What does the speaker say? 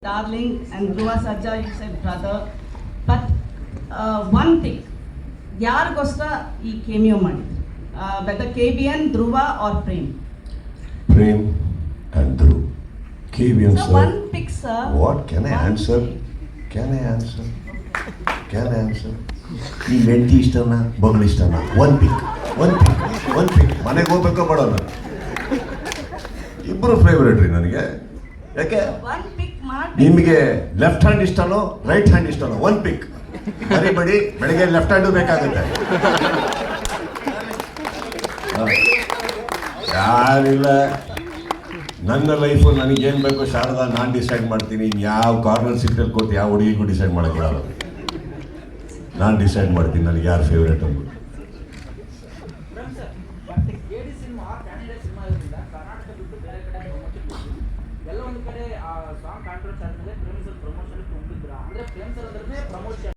darling, and Dhruva Sajja, you said brother. But one thing, ಯಾರಿಗೋಸ್ಕರ ಈ cameo ಮಾಡಿದ್ರು? Whether KBN, Dhruva or Prem? Prem and Dhruv. KBN, So sir. one pick, sir. What? Can I One answer? pick. Can I answer? Can I answer? ಈ ಹೆಂಡತಿ ಇಷ್ಟನಾ ಬಗಳು ಇಷ್ಟನಾ? One ಪಿಕ್ ಮನೆಗೆ ಹೋಗ್ಬೇಕೋ ಬೇಡೋಣ? ಇಬ್ಬರು favourite ರೀ ನನಗೆ. ಯಾಕೆ One pick ಮಾಡಿ. ನಿಮಗೆ ಲೆಫ್ಟ್ ಹ್ಯಾಂಡ್ ಇಷ್ಟನೋ ರೈಟ್ ಹ್ಯಾಂಡ್ ಇಷ್ಟನೋ? ಒನ್ ಪಿಕ್ ಮರಿಬೇಡಿ, ಬೆಳಿಗ್ಗೆ ಲೆಫ್ಟ್ ಹ್ಯಾಂಡು ಬೇಕಾಗುತ್ತೆ. ಯಾರಿಲ್ಲ, ನನ್ನ ಲೈಫು ನನಗೇನು ಬೇಕು ಶಾರದಾ ನಾನು ಡಿಸೈಡ್ ಮಾಡ್ತೀನಿ. ಯಾವ ಕಾರ್ನರ್ ಸೀಟಲ್ಲಿ ಕೊಟ್ಟು ಯಾವ ಹುಡುಗಿಗೂ ಡಿಸೈಡ್ ಮಾಡೋಕ್ಕಿಲ್ಲ. ನಾನು ಡಿಸೈಡ್ ಮಾಡ್ತೀನಿ ನನಗೆ ಯಾರು ಫೇವ್ರೇಟ್ ಅಂದ್ಬಿಟ್ಟು. ಎಲ್ಲ ಒಂದು ಕಡೆ ಸಾಂಗ್ ಕಾಂಟ್ರವರ್ಸಿ ಆದ್ಮೇಲೆ ಪ್ರಮೋಷನ್ ತುಂಬಿದ್ರ ಅಂದ್ರೆ ಪ್ರಮೋಷನ್